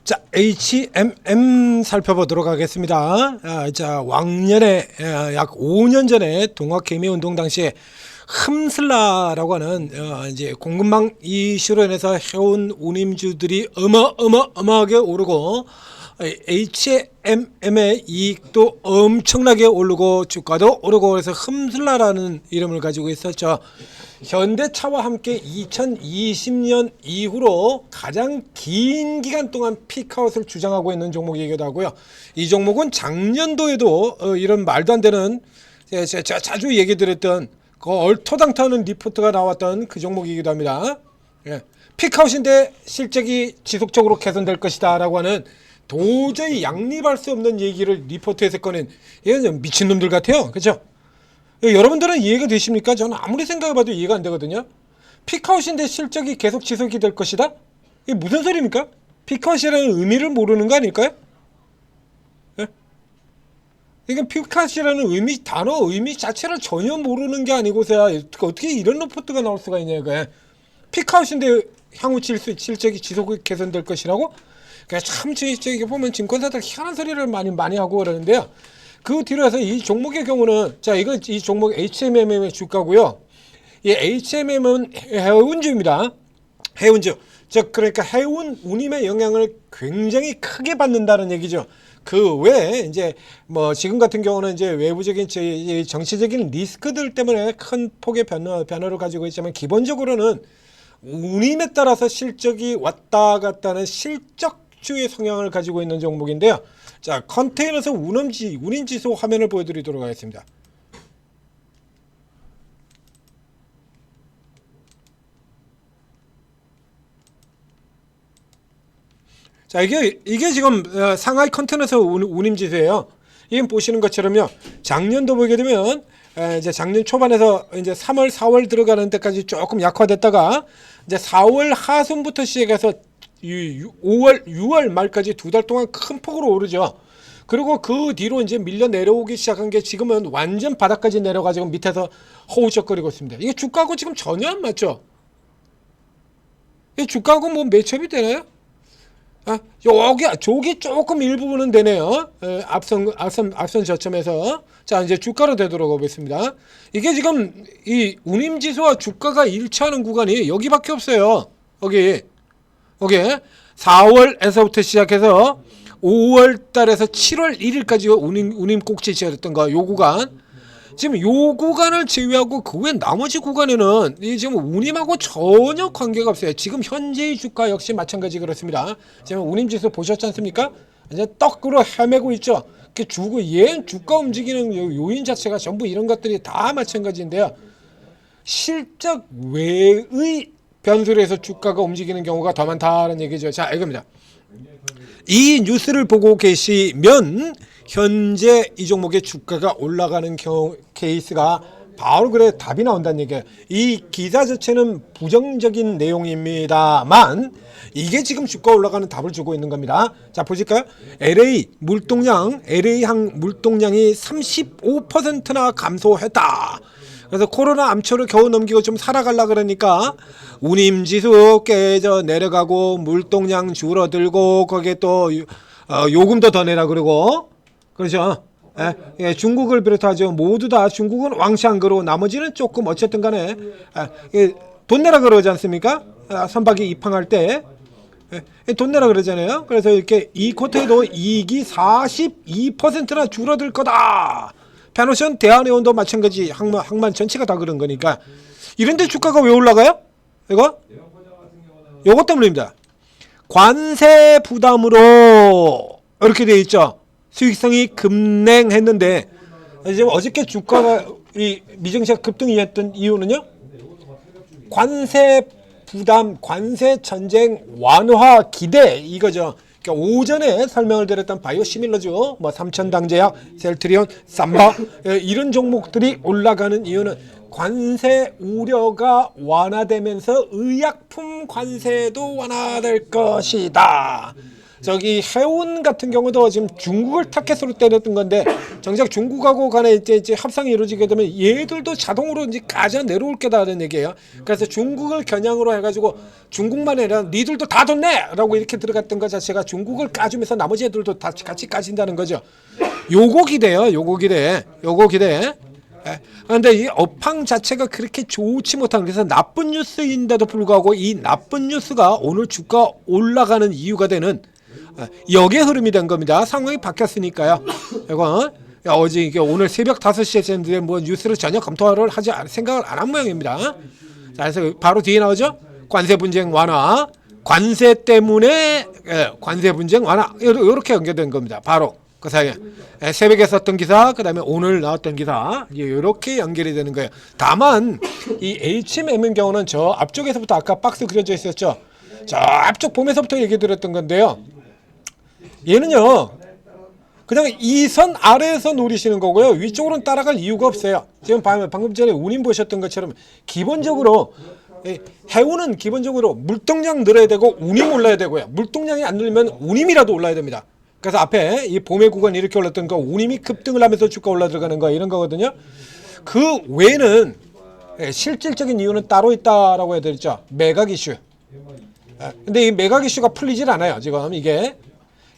자, HMM 살펴보도록 하겠습니다. 자, 왕년에 약 5년 전에 동학개미운동 당시에 흠슬라라고 하는 이제 공급망 이슈로 인해서 해운 운임주들이 어마어마하게 오르고 HMM의 이익도 엄청나게 오르고 주가도 오르고 그래서 흠슬라라는 이름을 가지고 있었죠. 현대차와 함께 2020년 이후로 가장 긴 기간 동안 피크아웃을 주장하고 있는 종목이기도 하고요. 이 종목은 작년도에도 이런 말도 안 되는 제가 자주 얘기 드렸던 그 얼토당토하는 리포트가 나왔던 그 종목이기도 합니다. 예. 피크아웃인데 실적이 지속적으로 개선될 것이다 라고 하는 도저히 양립할 수 없는 얘기를 리포트에서 꺼낸 이건 미친놈들 같아요. 그렇죠? 여러분들은 이해가 되십니까? 저는 아무리 생각해봐도 이해가 안 되거든요. 피크아웃인데 실적이 계속 지속이 될 것이다? 이게 무슨 소리입니까? 피크아웃이라는 의미를 모르는 거 아닐까요? 예? 이건 피크아웃이라는 단어 의미 자체를 전혀 모르는 게 아니고서야 어떻게 이런 리포트가 나올 수가 있냐 이거야. 피크아웃인데 향후 실적이 지속 개선될 것이라고? 그러니까 참 저기 보면 증권사들 희한한 소리를 많이 하고 그러는데요. 그 뒤로 해서 이 종목의 경우는 자 이건 이 종목 HMM의 주가고요. 이 HMM은 해운주입니다. 해운주. 즉 그러니까 해운 운임의 영향을 굉장히 크게 받는다는 얘기죠. 그 외에 이제 뭐 지금 같은 경우는 이제 외부적인 정치적인 리스크들 때문에 큰 폭의 변화를 가지고 있지만 기본적으로는 운임에 따라서 실적이 왔다 갔다 하는 실적주의 성향을 가지고 있는 종목인데요. 자, 컨테이너에서 운임지수 화면을 보여드리도록 하겠습니다. 자, 이게 지금 상하이 컨테이너에서 운임지수예요. 이게 보시는 것처럼요. 작년도 보게 되면 이제 작년 초반에서 이제 3월, 4월 들어가는 데까지 조금 약화됐다가 이제 4월 하순부터 시작해서 5월, 6월 말까지 2달 동안 큰 폭으로 오르죠. 그리고 그 뒤로 이제 밀려 내려오기 시작한 게 지금은 완전 바닥까지 내려가지고 밑에서 허우적거리고 있습니다. 이게 주가하고 지금 전혀 안 맞죠? 이 주가하고 뭐 매첩이 되나요? 저기 조금 일부분은 되네요. 앞선 저점에서. 자, 이제 주가로 되도록 하겠습니다. 이게 지금 이 운임지수와 주가가 일치하는 구간이 여기밖에 없어요. 여기 4월에서부터 시작해서 5월 달에서 7월 1일까지 운임 꼭지치였던 거, 요 구간. 지금 요 구간을 제외하고 그 외 나머지 구간에는 이 지금 운임하고 전혀 관계가 없어요. 지금 현재의 주가 역시 마찬가지 그렇습니다. 지금 운임지수 보셨지 않습니까? 이제 떡으로 헤매고 있죠. 그 주가 움직이는 요인 자체가 전부 이런 것들이 다 마찬가지인데요. 실적 외의 변수로 해서 주가가 움직이는 경우가 더 많다는 얘기죠. 자, 이겁니다. 이 뉴스를 보고 계시면 현재 이 종목의 주가가 올라가는 케이스가 바로 그래 답이 나온다는 얘기예요. 이 기사 자체는 부정적인 내용입니다만 이게 지금 주가 올라가는 답을 주고 있는 겁니다. 자, 보실까요? LA항 물동량이 35%나 감소했다. 그래서 코로나 암초를 겨우 넘기고 좀 살아가려 그러니까 운임지수 깨져 내려가고 물동량 줄어들고 거기에 또 요금도 더 내라 그러고 그렇죠. 예, 중국을 비롯하죠. 모두 다 중국은 왕창 그러고 나머지는 조금 어쨌든 간에 돈 내라 그러지 않습니까? 선박이 입항할 때 돈 내라 그러잖아요. 그래서 이렇게 이 쿼터에도 이익이 42%나 줄어들 거다. 페노션 대한해운도 마찬가지 항만 전체가 다 그런 거니까 이런데 주가가 왜 올라가요? 요것 때문입니다. 관세 부담으로 이렇게 돼 있죠. 수익성이 급냉했는데 지금 어저께 주가가 이 미증시가 급등했던 이유는요. 관세 부담, 관세 전쟁 완화 기대 이거죠. 그러니까 오전에 설명을 드렸던 바이오시밀러죠. 뭐 삼천당제약, 셀트리온, 삼바 이런 종목들이 올라가는 이유는 관세 우려가 완화되면서 의약품 관세도 완화될 것이다. 저기 해운 같은 경우도 지금 중국을 타켓으로 때렸던 건데 정작 중국하고 간에 이제 합상이 이루어지게 되면 얘들도 자동으로 이제 가져 내려올 거다라는 얘기예요. 그래서 중국을 겨냥으로 해가지고 중국만 아니라 니들도 다 뒀네라고 이렇게 들어갔던 것 자체가 중국을 까주면서 나머지 애들도 다 같이 까진다는 거죠. 요거 기대요. 요거 기대. 그런데 이 업황 자체가 그렇게 좋지 못한, 그래서 나쁜 뉴스인데도 불구하고 이 나쁜 뉴스가 오늘 주가 올라가는 이유가 되는 역의 흐름이 된 겁니다. 상황이 바뀌었으니까요. 이거 어제 이게 오늘 새벽 5시에 했는데 뭐 뉴스를 전혀 검토를 하지 생각을 안 한 모양입니다. 자, 그래서 바로 뒤에 나오죠. 관세 분쟁 완화. 관세 때문에 관세 분쟁 완화. 이렇게 연결된 겁니다. 바로 그 사이에 새벽에 썼던 기사, 그 다음에 오늘 나왔던 기사, 이렇게 연결이 되는 거예요. 다만 이 HMM의 경우는 저 앞쪽에서부터 아까 박스 그려져 있었죠. 저 앞쪽 봄에서부터 얘기 드렸던 건데요. 얘는요 그냥 이 선 아래에서 노리시는 거고요. 위쪽으로는 따라갈 이유가 없어요. 지금 방금 전에 운임 보셨던 것처럼 기본적으로 해운은 기본적으로 물동량 늘어야 되고 운임 올라야 되고요. 물동량이 안 늘면 운임이라도 올라야 됩니다. 그래서 앞에 이 봄의 구간 이렇게 올랐던 거 운임이 급등을 하면서 주가 올라 들어가는 거 이런 거거든요. 그 외에는 실질적인 이유는 따로 있다라고 해야 되죠. 매각 이슈. 근데 이 매각 이슈가 풀리질 않아요. 지금 이게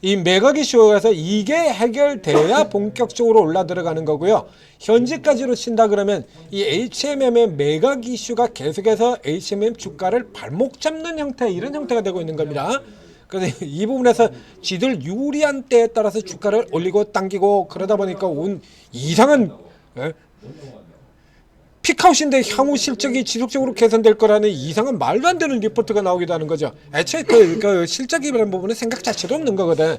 이 매각 이슈에서 이게 해결돼야 본격적으로 올라 들어가는 거고요. 현재까지로 친다 그러면 이 HMM의 매각 이슈가 계속해서 HMM 주가를 발목 잡는 형태, 이런 형태가 되고 있는 겁니다. 그래서 이 부분에서 지들 유리한 때에 따라서 주가를 올리고 당기고 그러다 보니까 온 이상한 픽아웃인데 향후 실적이 지속적으로 개선될 거라는 이상한 말도 안 되는 리포트가 나오기도 하는 거죠. 애초에 그 실적이라는 부분은 생각 자체도 없는 거거든.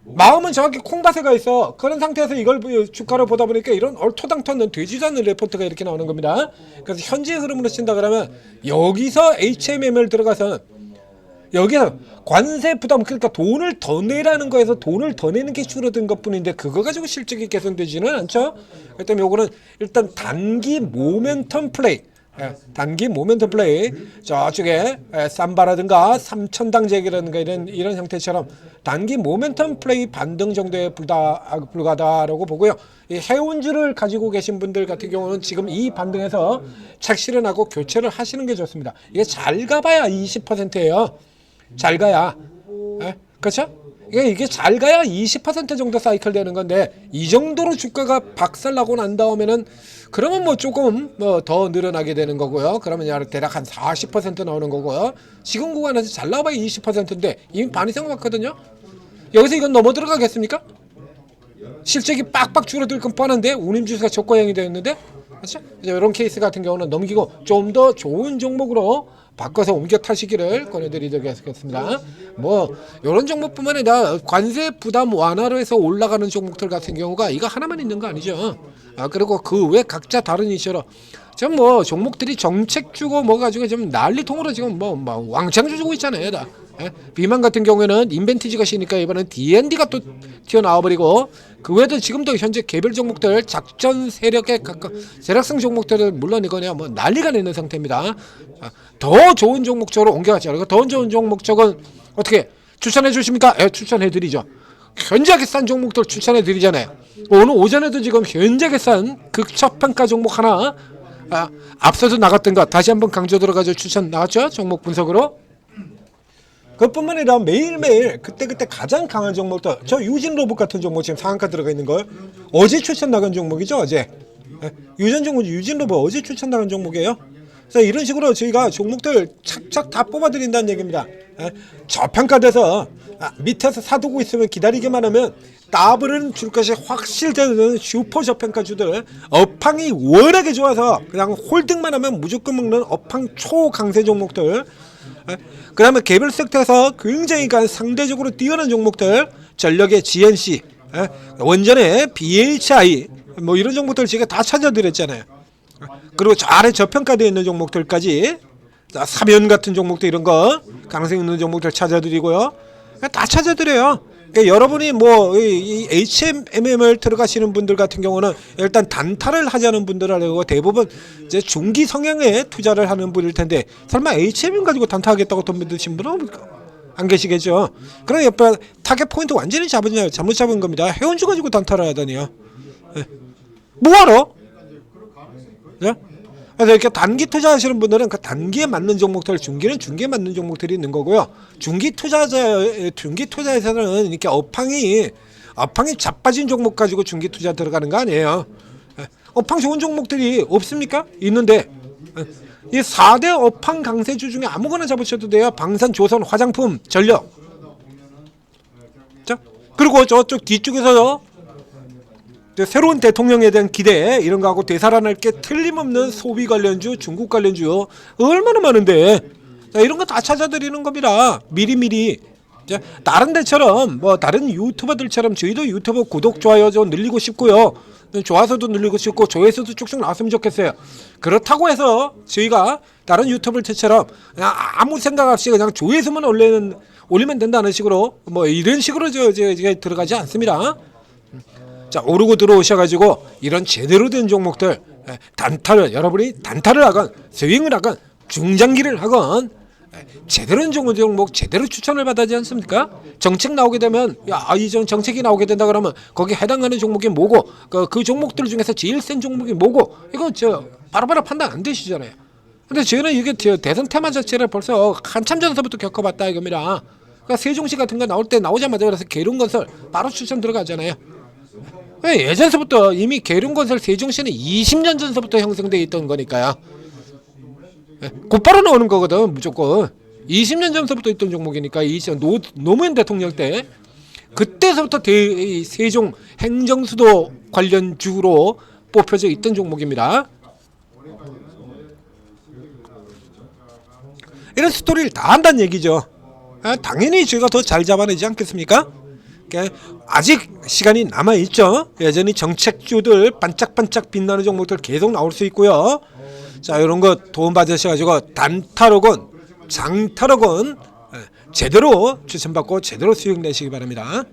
마음은 정확히 콩밭에 가 있어. 그런 상태에서 이걸 주가를 보다 보니까 이런 얼토당토는 되지도 않는 리포트가 이렇게 나오는 겁니다. 그래서 현재 흐름으로 친다 그러면 여기서 HMM을 들어가서 여기서 관세 부담, 그러니까 돈을 더 내라는 거에서 돈을 더 내는 게 줄어든 것뿐인데 그거 가지고 실적이 개선되지는 않죠. 그렇기 때문에 요거는 일단 단기 모멘텀 플레이, 단기 모멘텀 플레이, 저쪽에 삼바라든가 삼천당제기라든가 이런 형태처럼 단기 모멘텀 플레이 반등 정도에 불과하다라고 보고요. 이 해운주를 가지고 계신 분들 같은 경우는 지금 이 반등에서 착실은 하고 교체를 하시는 게 좋습니다. 이게 잘 가봐야 20%예요. 잘 가야, 그렇죠? 이게 잘 가야 20% 정도 사이클 되는 건데 이 정도로 주가가 박살나고 난 다음에는 그러면 뭐 조금 뭐 더 늘어나게 되는 거고요. 그러면 대략 한 40% 나오는 거고요. 지금 구간에서 잘 나와야 20%인데 이미 반 이상 왔거든요. 여기서 이건 넘어 들어가겠습니까? 실적이 빡빡 줄어들 건 뻔한데 운임지수가 저가형이 되었는데, 그렇죠? 이런 케이스 같은 경우는 넘기고 좀 더 좋은 종목으로 바꿔서 옮겨 타시기를 권해드리겠습니다. 뭐 이런 종목뿐만 아니라 관세 부담 완화로 해서 올라가는 종목들 같은 경우가 이거 하나만 있는 거 아니죠. 그리고 그 외 각자 다른 이슈로 지금 뭐 종목들이 정책 주고 뭐 가지고 좀 난리통으로 지금 뭐 왕창 주고 있잖아요. 다. 비만 같은 경우에는 인벤티지가 시니까 이번엔 D&D가 또 튀어나와 버리고, 그 외에도 지금도 현재 개별 종목들 작전 세력에 가까운 세력성 종목들은 물론 이거냐 뭐 난리가 나는 상태입니다. 더 좋은 종목 쪽으로 옮겨갔죠. 그리고 더 좋은 종목 쪽은 어떻게 추천해 주십니까? 추천해 드리죠. 현저하게 싼 종목들 추천해 드리잖아요. 오늘 오전에도 지금 현저하게 싼 극저평가 종목 하나 앞서서 나갔던 거 다시 한번 강조 들어가지고 추천 나왔죠. 종목 분석으로. 그것뿐만 아니라 매일매일 그때그때 가장 강한 종목들, 저 유진 로봇 같은 종목 지금 상한가 들어가 있는 거예요. 어제 추천 나간 종목이죠. 어제 유진 로봇 어제 추천 나간 종목이에요. 그래서 이런 식으로 저희가 종목들 착착 다 뽑아드린다는 얘기입니다. 저평가돼서 밑에서 사두고 있으면 기다리기만 하면 따블은 줄 것이 확실되는 슈퍼 저평가주들, 업황이 워낙에 좋아서 그냥 홀딩만 하면 무조건 먹는 업황 초강세 종목들, 그 다음에 개별 섹터에서 굉장히 상대적으로 뛰어난 종목들, 전력의 GNC, 원전의 BHI, 뭐 이런 종목들 제가 다 찾아드렸잖아요. 그리고 저 아래 저평가되어 있는 종목들까지, 사면 같은 종목들 이런 거 가능성 있는 종목들 찾아드리고요. 다 찾아드려요. 그러니까 여러분이 뭐 이 HMM을 들어가시는 분들 같은 경우는 일단 단타를 하자는 분들하고 대부분 이제 중기 성향에 투자를 하는 분일 텐데, 설마 HMM 가지고 단타하겠다고 돈 드신 분은 안 계시겠죠. 그럼 옆에 타겟 포인트 완전히 잘못 잡은 겁니다. 해운주 가지고 단타를 하다니요. 예. 뭐하러? 네? 그래서 이렇게 단기 투자하시는 분들은 그 단기에 맞는 종목들, 중기는 중기에 맞는 종목들이 있는 거고요. 중기 투자에서는 이렇게 업황이 자빠진 종목 가지고 중기 투자 들어가는 거 아니에요. 업황 좋은 종목들이 없습니까? 있는데 이 4대 업황 강세주 중에 아무거나 잡으셔도 돼요. 방산, 조선, 화장품, 전력. 자, 그리고 저쪽 뒤쪽에서 새로운 대통령에 대한 기대 이런 거하고 되살아날 게 틀림없는 소비 관련주, 중국 관련주 얼마나 많은데 자, 이런 거 다 찾아드리는 겁니다. 미리미리. 자, 다른 데처럼 뭐 다른 유튜버들처럼 저희도 유튜브 구독, 좋아요 좀 늘리고 싶고요. 좋아서도 늘리고 싶고 조회수도 쭉쭉 나왔으면 좋겠어요. 그렇다고 해서 저희가 다른 유튜버들처럼 그냥 아무 생각 없이 그냥 조회수만 올리면 된다는 식으로 뭐 이런 식으로 저 들어가지 않습니다. 자, 오르고 들어오셔가지고 이런 제대로 된 종목들 여러분이 단타를 하건 스윙을 하건 중장기를 하건 제대로 된 종목 제대로 추천을 받아야지 않습니까? 정책 나오게 되면 이 정책이 나오게 된다 그러면 거기에 해당하는 종목이 뭐고 그 종목들 중에서 제일 센 종목이 뭐고 이거 바로바로 판단 안 되시잖아요. 근데 저희는 이게 대선 테마 자체를 벌써 한참 전서부터 겪어봤다 이겁니다. 그러니까 세종시 같은 거 나올 때 나오자마자 그래서 계룡건설 바로 추천 들어가잖아요. 예전서부터 이미 계룡건설 세종시는 20년 전서부터 형성되어 있던 거니까요. 곧바로 나오는 거거든 무조건. 20년 전서부터 있던 종목이니까 노무현 대통령 때 그때서부터 세종 행정수도 관련주로 뽑혀져 있던 종목입니다. 이런 스토리를 다 한다는 얘기죠. 당연히 저희가 더 잘 잡아내지 않겠습니까? 아직 시간이 남아있죠. 여전히 정책주들 반짝반짝 빛나는 종목들 계속 나올 수 있고요. 자, 이런 거 도움받으셔가지고 단타로건 장타로건 제대로 추천받고 제대로 수익 내시기 바랍니다.